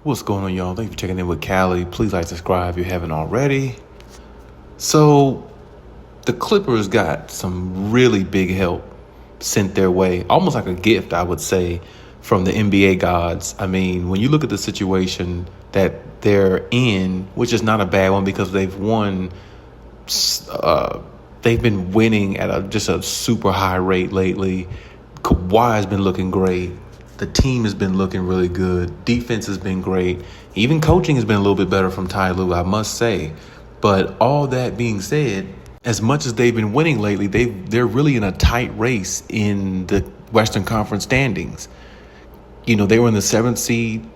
What's going on, y'all? Thank you for checking in with Callie. Please like, subscribe if you haven't already. So, the Clippers got some really big help sent their way, almost like a gift, I would say, from the NBA gods. I mean, when you look at the situation that they're in, which is not a bad one because they've won, they've been winning at just a super high rate lately. Kawhi has been looking great. The team has been looking really good. Defense has been great. Even coaching has been a little bit better from Ty Lue, I must say. But all that being said, as much as they've been winning lately, they're really in a tight race in the Western Conference standings. You know, they were in the 7th seed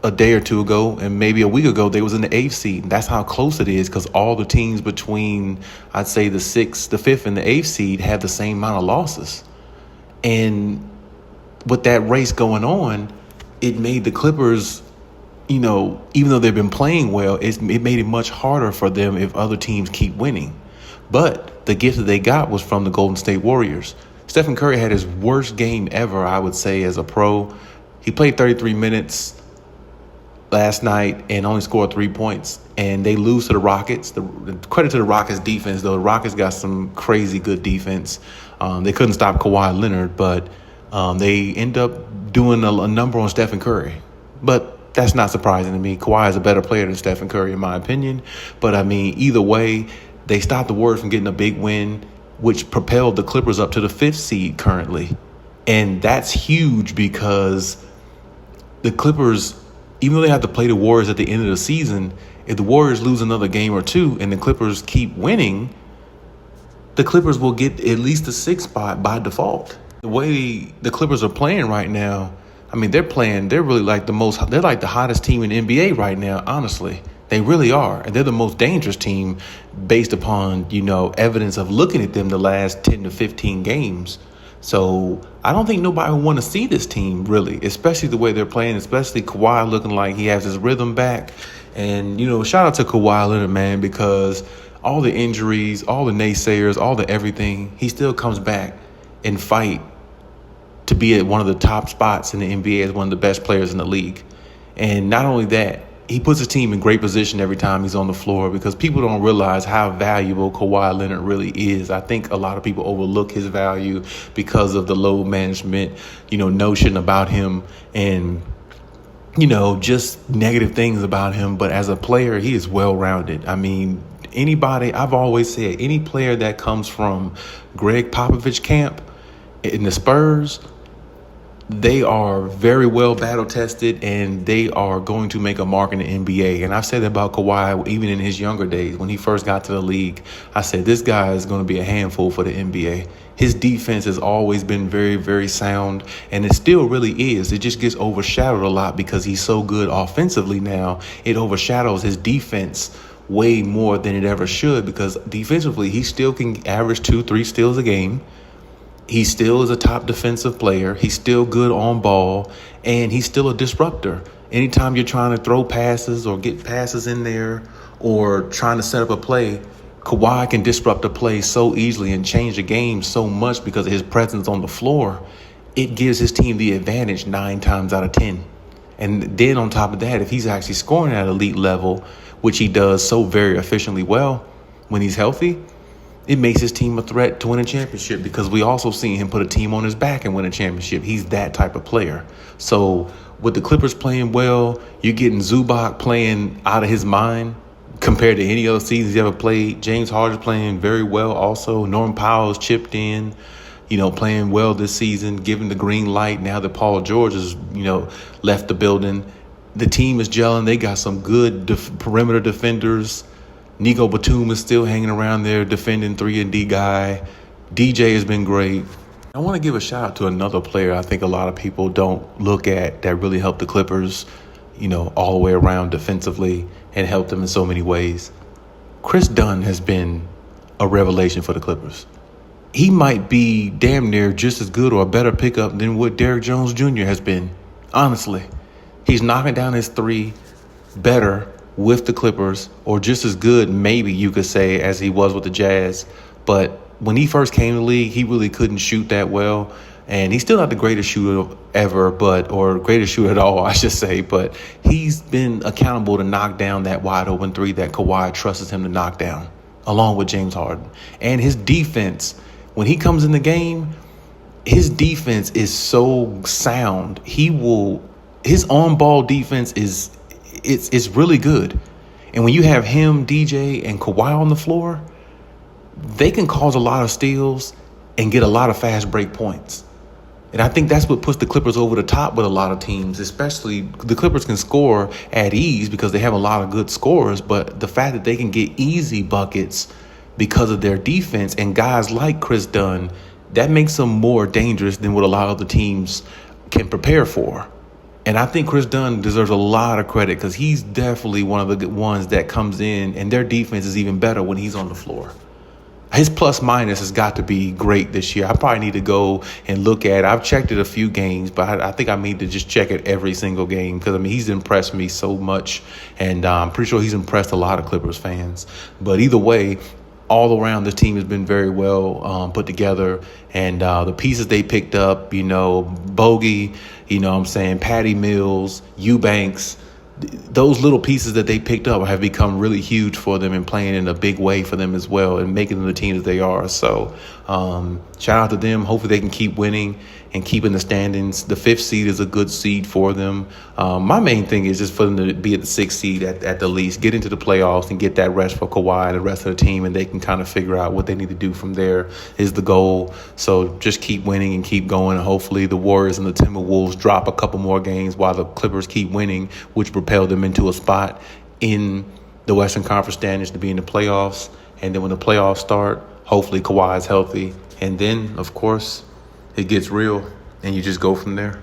a day or two ago, and maybe a week ago they was in the 8th seed. And that's how close it is, because all the teams between, I'd say, the 6th, the 5th, and the 8th seed have the same amount of losses. And with that race going on, it made the Clippers, you know, even though they've been playing well, it made it much harder for them if other teams keep winning. But the gift that they got was from the Golden State Warriors. Stephen Curry had his worst game ever, I would say, as a pro. He played 33 minutes last night and only scored 3 points. And they lose to the Rockets. The credit to the Rockets defense, though. The Rockets got some crazy good defense. They couldn't stop Kawhi Leonard, but they end up doing a number on Stephen Curry. But that's not surprising to me. Kawhi is a better player than Stephen Curry, in my opinion. But, I mean, either way, they stopped the Warriors from getting a big win, which propelled the Clippers up to the 5th seed currently. And that's huge because the Clippers, even though they have to play the Warriors at the end of the season, if the Warriors lose another game or two and the Clippers keep winning, the Clippers will get at least the 6th spot by default. The way the Clippers are playing right now, I mean, they're really like they're like the hottest team in the NBA right now, honestly. They really are. And they're the most dangerous team based upon, you know, evidence of looking at them the last 10 to 15 games. So I don't think nobody would want to see this team, really, especially the way they're playing, especially Kawhi looking like he has his rhythm back. And, you know, shout out to Kawhi Leonard, man, because all the injuries, all the naysayers, all the everything, he still comes back and fight to be at one of the top spots in the NBA as one of the best players in the league. And not only that, he puts his team in great position every time he's on the floor, because people don't realize how valuable Kawhi Leonard really is. I think a lot of people overlook his value because of the load management, you know, notion about him and, you know, just negative things about him. But as a player, he is well-rounded. I mean, I've always said, any player that comes from Greg Popovich camp in the Spurs, they are very well battle-tested, and they are going to make a mark in the NBA. And I've said that about Kawhi even in his younger days. When he first got to the league, I said, this guy is going to be a handful for the NBA. His defense has always been very, very sound, and it still really is. It just gets overshadowed a lot because he's so good offensively now. It overshadows his defense way more than it ever should, because defensively, he still can average 2-3 steals a game. He still is a top defensive player. He's still good on ball, and he's still a disruptor. Anytime you're trying to throw passes or get passes in there or trying to set up a play, Kawhi can disrupt a play so easily and change the game so much because of his presence on the floor. It gives his team the advantage 9 times out of 10. And then on top of that, if he's actually scoring at elite level, which he does so very efficiently well when he's healthy, it makes his team a threat to win a championship, because we also seen him put a team on his back and win a championship. He's that type of player. So with the Clippers playing well, you're getting Zubac playing out of his mind compared to any other seasons he ever played. James Harden's playing very well also. Norman Powell's chipped in, you know, playing well this season, giving the green light now that Paul George has, you know, left the building. The team is gelling. They got some good perimeter defenders. Nico Batum is still hanging around there defending 3-and-D guy. DJ has been great. I want to give a shout out to another player I think a lot of people don't look at that really helped the Clippers, you know, all the way around defensively and helped them in so many ways. Chris Dunn has been a revelation for the Clippers. He might be damn near just as good or a better pickup than what Derrick Jones Jr. has been, honestly. He's knocking down his three better with the Clippers, or just as good, maybe you could say, as he was with the Jazz. But when he first came to the league, he really couldn't shoot that well. And he's still not the greatest shooter ever, or greatest shooter at all, I should say. But he's been accountable to knock down that wide open three that Kawhi trusts him to knock down, along with James Harden. And his defense, when he comes in the game, his defense is so sound. His on-ball defense it's really good. And when you have him, DJ, and Kawhi on the floor, they can cause a lot of steals and get a lot of fast break points. And I think that's what puts the Clippers over the top with a lot of teams, especially the Clippers can score at ease because they have a lot of good scorers. But the fact that they can get easy buckets because of their defense and guys like Chris Dunn, that makes them more dangerous than what a lot of the teams can prepare for. And I think Chris Dunn deserves a lot of credit because he's definitely one of the ones that comes in, and their defense is even better when he's on the floor. His plus minus has got to be great this year. I probably need to go and look at it. I've checked it a few games, but I think I need to just check it every single game because, he's impressed me so much, and I'm pretty sure he's impressed a lot of Clippers fans. But either way, all around, this team has been very well put together, and the pieces they picked up, Bogey, Patty Mills, Eubanks, those little pieces that they picked up have become really huge for them and playing in a big way for them as well and making them the team that they are. So shout out to them. Hopefully they can keep winning and keep in the standings. The 5th seed is a good seed for them. My main thing is just for them to be at the 6th seed at the least, get into the playoffs and get that rest for Kawhi and the rest of the team, and they can kind of figure out what they need to do from there is the goal. So just keep winning and keep going. Hopefully the Warriors and the Timberwolves drop a couple more games while the Clippers keep winning, which propel them into a spot in the Western Conference standings to be in the playoffs. And then when the playoffs start, hopefully Kawhi is healthy. And then, of course, it gets real, and you just go from there.